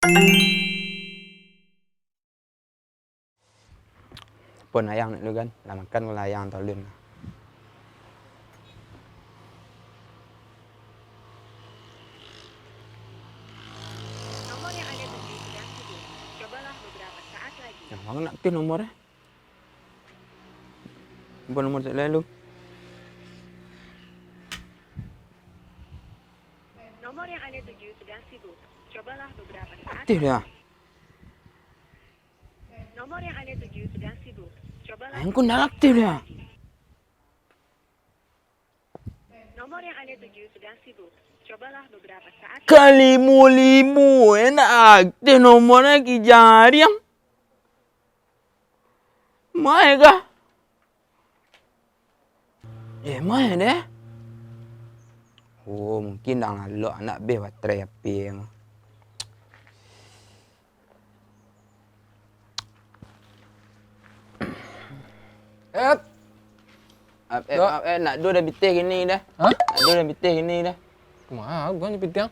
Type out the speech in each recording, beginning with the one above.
Pun ayang nak kan, lah makan kalau ayang tolun. Nomor yang Anda tuju sedang sibuk. Cobalah beberapa saat lagi. Yang mana nak aktif nomornya? Apa nomor tak lalu? Nomor yang Anda tuju sedang sibuk. Cobalah beberapa saat Aktif lagi. dah. Nomor yang Anda tuju sedang sibuk. Cobalah Ayang pun dah aktif dah. Nomor yang Anda tuju sedang sibuk. Cobalah beberapa saat lagi. Kalimu nak aktif nomornya kijari yang. Mai kah? Mai deh. Oh, mungkin dah ngalok anak beh baterai api yang. Nak dua dah bitih gini dah. Ha? Nak dua dah bitih gini dah. Kemana? Bukan pitang.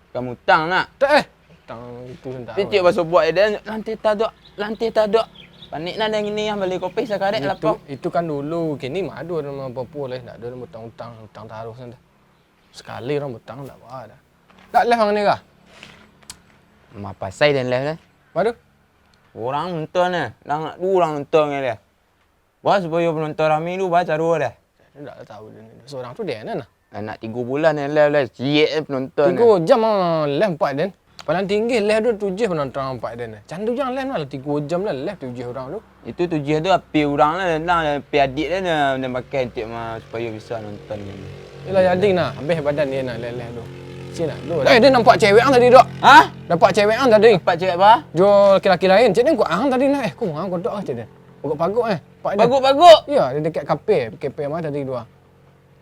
Kamu utang nak? Tak Tang itu hendak. Pitik pasal buat dia lantai tak ada. Panik nak dah gini yang balik kopi sekarang lapar. Itu kan dulu. Kini mah ada orang Papua lah. Nak ada orang utang taruh sana. Sekali orang utang tak apa dah. Tak leh hang ni kah? Apa sai dan leh dah. Waduh. Orang nonton ni. Dah nak dua orang nonton ni dia. Wah supaya penonton ramai tu baca dua dah. Dia tak tahu dia ni. Seorang tu dia mana? Nak 3 bulan ni leh siap penonton. 3 jam leh 4 dan. Paling tinggi leh tu 7 penonton 4 dan. Candu jangan leh lah 3 jam lah leh 7 orang tu. Itu tujuan tu api orang lah. Nak api adik dia nak pakai untuk supaya bisa nonton ni. Yalah jadi nak. Habis badan dia nak leh tu. Sini nak. Dia nampak cewek ang tadi dok. Ha? Nampak cewek ang tadi. Dapat cewek apa? Jual laki-laki lain. Cik ni kau ang tadi nak. Kau ang kau dok cik dia. Paguk-paguk Pak dia. Bagus-bagus. Ya, dia dekat kafe mana tadi dua.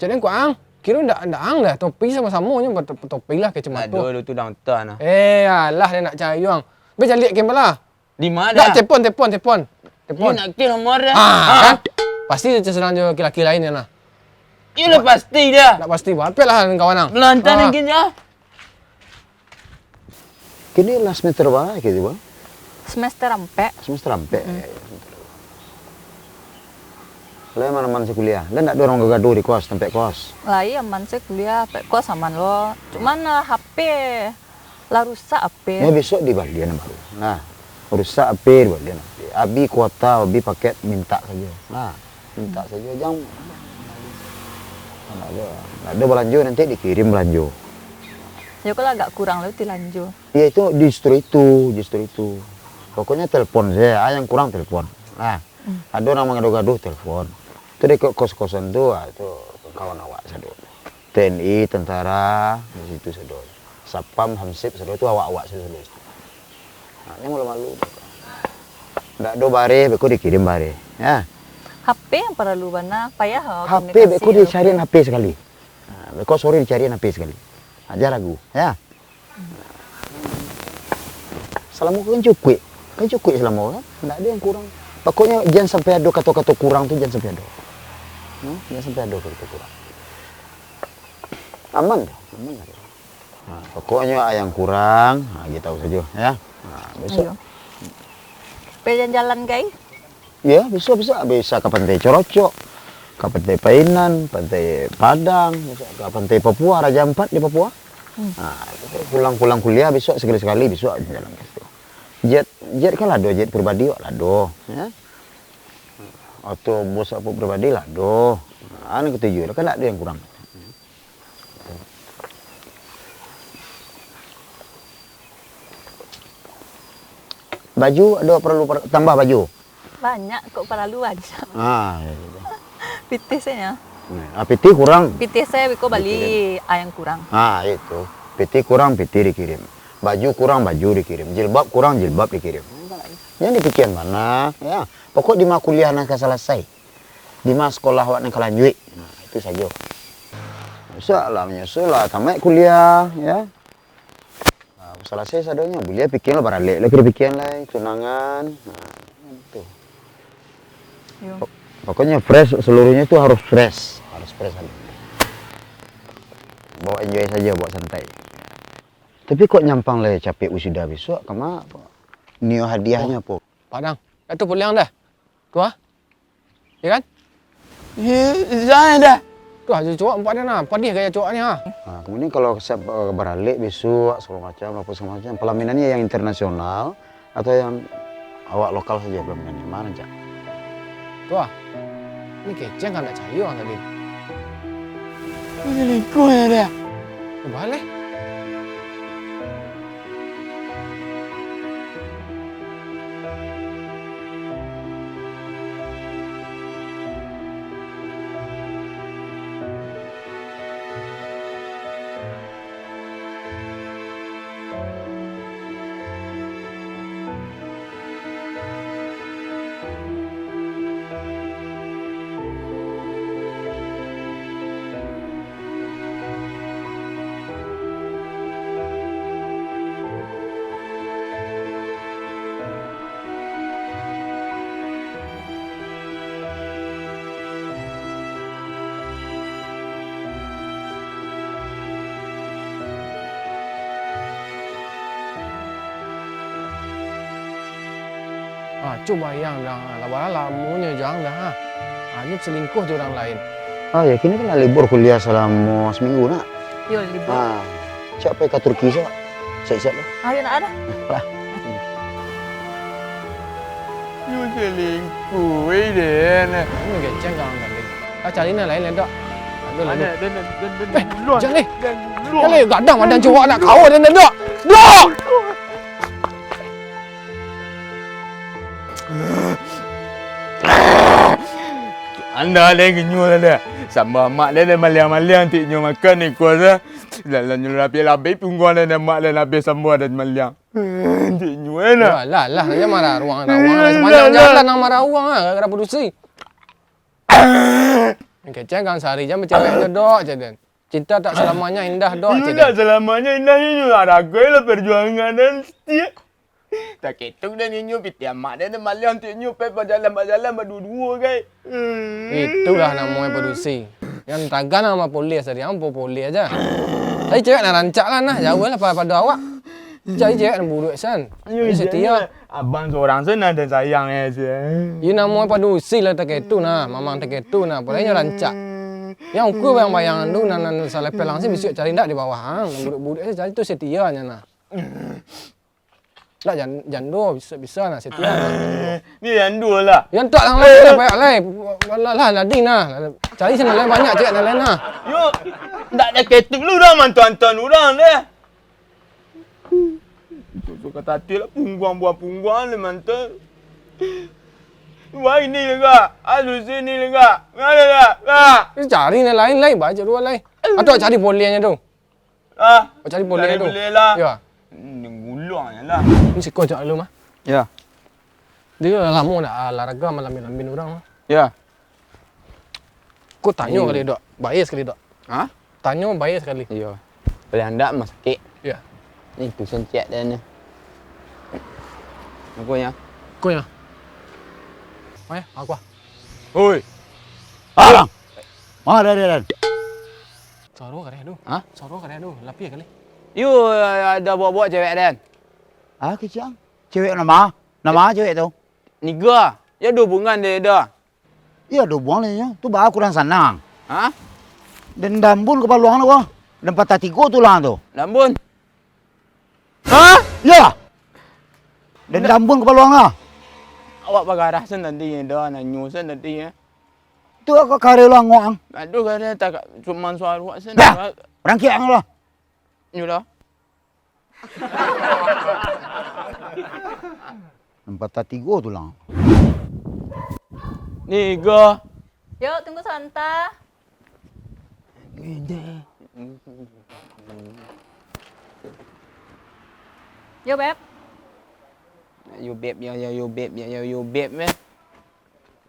Cik ni kau ang. Kira ndak ang dah. Topi sama-sama je topi lah kacamata. Aduh, tu dah nonton lah. Alah dia nak cari orang. Be cari game lah. Di mana? Tak telefon. Dia nak aktif nomor dia. Kan? Pasti dia serang je laki-laki lain dia lah. Iyalah pasti dia. Tak pasti. Apa lah kawan ang. Melantar lagi je. Kini lah semester berapa gitu bang? Semester 4. Semester sampai. Lalu mana-mana kuliah. Dan tak ada orang gaduh di kos, tempat kos. Lah iya man saya kuliah pak kos aman lo. Cuman HP lah rusak HP. Ya besok di balian baru. Nah, rusak apa di balian. Abi kuota, abi paket minta saja. Nah, minta saja. Jangan ada belanja nanti dikirim belanja. Ya kalau agak kurang lo dilanjut. Ya itu justru itu. Pokoknya telepon saya, yang kurang telepon. Nah, ada orang mengadu-gaduh telepon. Itu di kos-kosan tu, itu kawan awak sadu. TNI, tentara, di situ sadu. Sapam, Hamsip, sadu itu awak-awak sadu. Nah, ini malu-malu. Ndak ada bare, beku dikirim bare. Ya. HP yang perlu mana payah HP, beku dicariin HP sekali. Nah, beku sore dicariin HP sekali. Aja lagu, ya. Selama kan cukup selama kan, ndak ada yang kurang. Pokoknya jangan sampai ada kata-kata kurang tu jangan sampai ada. Jangan sampai ada kata kurang. Aman dah. Nah, pokoknya yang kurang, kita tahu saja, ya. Nah, besok. Pengen jalan guys? Ya, bisa ke pantai Corocok, ke pantai Painan, pantai Padang, bisa ke pantai Papua, Raja Ampat di Papua. Nah, pulang kuliah besok sekali besok jalan ke situ. Jet kan lado, jet pribadi lado, ya. Autobus apa pribadi lado. Nah, anu ketujuh, kan ada yang kurang. Baju ada perlu tambah baju. Banyak kok perlu aja. Ya. PT saya. PT kurang. PT saya biko balik yang kurang. Itu. PT kurang, PT dikirim. Baju kurang, baju dikirim. Jilbab kurang, jilbab dikirim. Yang dipikir mana? Ya. Pokok di mah kuliah nak selesai. Di mah sekolah wak nak lanjut. Nah, itu saja. Menyusul lah. Tamat kuliah, ya. Nah, selesai sadonya. Boleh pikir lah baralik. Lagi pikir lah. Tunangan. Nah, itu. Pokoknya fresh. Seluruhnya itu harus fresh. Harus fresh. Bawa enjoy saja, bawa santai. Tapi kok nyampang le capek wisuda besok, kama nio hadiahnya po. Padang. Itu pulang dah. Tu ah. Ya kan? Jangan dah. Tu ah cowok empat dia nah. Padih gaya cowok ni ha. Nah, kemudian kalau beralik besok segala macam, apa segala macam, pelaminannya yang internasional atau yang awak lokal saja pelaminannya mana cak? Tu ah. Ni keceng kan nak cari orang tadi. Selingkuh ya dia. Balik. Coba yang dah. Labaran lamunya jangan dah ha. Ini selingkuh je orang lain. Oh ya, kini kan libur kuliah selama seminggu nak. Yo libur. Siapa ke Turki so? Siap-siap lo. Ayo nak ada. Lah. You selingkuh dia. Ini keceng kan tadi. Cari ni lain tak? Ada. Jangan ni. Jangan ni. Gadang badan cowok nak kawal dan tak. Dok! Anda lagi nyual dah. Sama mak dia maliang-maliang tik nyu makan ni kuasa. Lalu nyu rapi pungguan dan mak dia habis sambua dan maliang. Tik nyu nak. Lah, saya marah ruang sepanjang jalan nak marah ruang ah, gara-gara produksi. Keceng kan sehari jam bercakap je dok je dan. Cinta tak selamanya indah dok je. Tak selamanya indah nyu ada lah perjuangan dan setia. Tak ketuk dan nyu pitiam mak dia maliang tik nyu pe berjalan berdua guys. Itulah namanya produksi. Yang tagan sama polis tadi, apa polis aja. Saya cakap nak rancak lah nah, jauh lah pada awak. Jadi cakap nak buruk san. Ini setia. Abang seorang senang dan sayang Ini namanya produksi lah tak itu nah, mamang tak itu nah, polanya rancak. Yang aku bayang-bayangan tu nak salah pelang sih besok cari ndak di bawah hang, buruk-buruk saja itu setianya nah. Lah jando bisa nah setia. Ni yang dua lah. Yang tak lang lah payah lah lading nah. Cari sana lain banyak cakap lain nah. Yo, ndak ada ketuk lu dah mantuan-tuan orang dah. Tu kata hati lah pungguan le mantan. Wah ini lega, aduh sini lega. Mana dah? Cari ni lain baca dua lain. Atau cari polisnya tu. Cari polisnya tu. Boleh lah. Ya. Ngulangnya lah. Ni sikot cak lu mah. Ya. Dia lama dah olahraga malam-malam orang. Ya. Kau tanya kali dok, baik sekali dok. Ha? Tanya baik sekali. Ya. Boleh anda mas sakit. Ya. Ni tu sencet dia ni. Aku ya. Kau ya. Aku. Oi. Alang. Ada. Soro kali tu. Ha? Soro kali tu. Lapis kali. You ada buat-buat cewek Dan. Kecil. Cewek nama cewek tu. Niga. Ya ada hubungan dia dah. Iya, do buang le tu bah kurang sanang. Ha? Dan dambun ke paluang lo. Dan patah tiga tu lah tu. Lambun. Ha? Ya. Dan dambun ke paluang lah. Awak pagarah sen nanti dah nak nyusun nanti ya. Tu aku kare lo ngoang. Aduh kada tak cuma suara awak sen. Dah. Orang kiang lo. Nyulah. Patah tiga tu lah. Niga. Yuk tunggu Santa. Yo beb. You beb meh.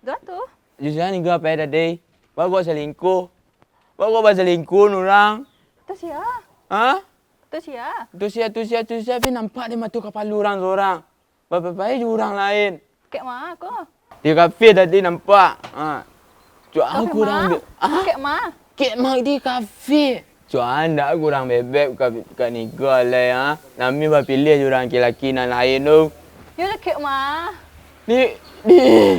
Dua tu. Justru niga pada day. Bagus selingkuh. Bagus selingkuh orang. Tu sia. Ha? Tu sia. Tu sia tapi nampak dia matu kepala orang seorang. Bapak-bapak orang lain. Kek mah aku. Di kafe tadi nampak. Ha. Cuk aku Kek kurang. mah. Kek mah. Kek mak di kafe. Cuan dah kurang bebek kat nikah lah ya. Nami bah pilih orang lelaki nan lain tu. You lah kek mah. Di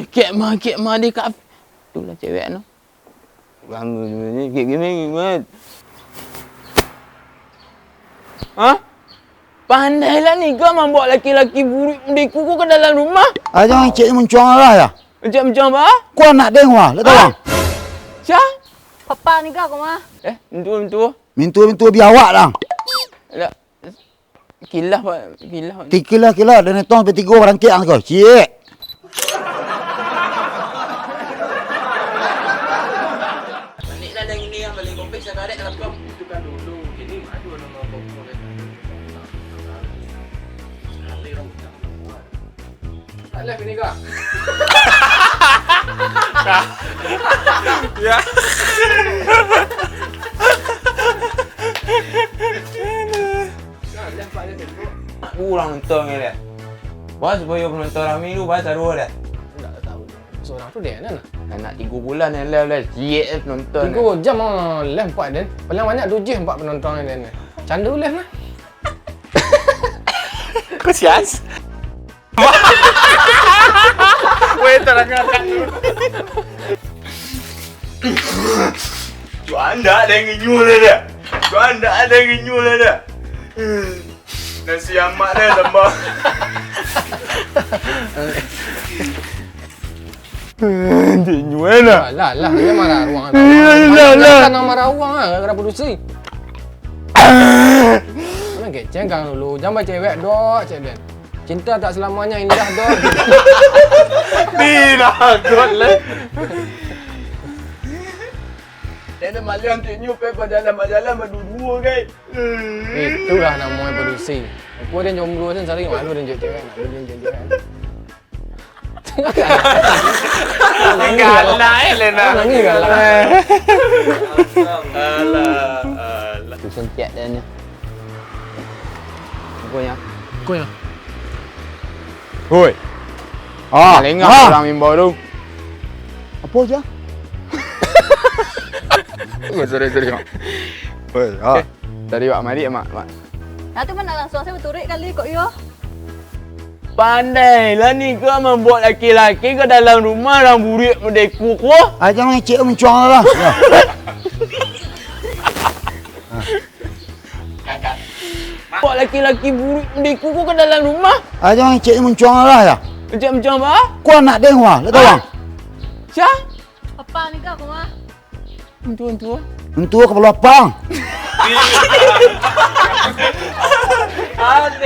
kek mah di kat. Itulah cewek tu. Bangga ni kek gimana? Ha? Pandailah nikah membawa laki-laki buruk mendiku ke dalam rumah. Jangan cik mencuang lah ya. Macam apa? Kau nak dengar, letak bang. Syah? Papa ni kau mah. Mintu. Mintu biar awak lah. Lah. Kilah. Kila dan netong sampai 3 orang kek kau. Cik. Ni lah yang ini yang paling kompleks saya tarik dalam kau. Tukar dulu. Ini madu nama pokok dia. Tak live ni kak. Ya. Kurang nonton ni dia. Bas supaya penonton ramai tu bas taruh dia. Tak tahu. Seorang tu dia kan. Nak 3 bulan yang live siap penonton. 3 jam live 4 dan. Paling banyak 7 4 penonton dan. Candu live lah. Kau sias? Weh terangkan dulu. Cuan dah ada yang ngenyul dia. Cuan dah ada yang ngenyul dia. Nasi amak dia tambah. Dia nyuai lah. Lah, dia marah ruang. Lah. Kan marah ruang ah, gara-gara produksi. Mana keceng kang dulu. Jangan cewek dok, cek dan. Cinta tak selamanya indah dok. Ni dah god lah. Dia ada malam tu nyupai pada jalan berdua guys. Itulah namanya produksi. Apa dia jomblo kan sering malu dan cewek nak dia cewek. Galak Lena. Nangis galak. Alah. Tu sentiat dia ni. Kau ya. Hoi. Lengah orang mimbau tu. Apa je? Sorry. Hoi. Tadi Mak mari Mak. Nanti mana langsung saya berturik kali kok yo. Pandailah ni kau membuat laki-laki ke dalam rumah orang burik mendeku kau. Jangan cik mencuang lah. Buat laki-laki burik mendeku kau ke dalam rumah. Jangan cik mencuang lah ya. Macam apa? Kau nak dengar, letak bang. Syah? Papa ni kau mah. Tentu. Mentua kepala lapang. Aduh.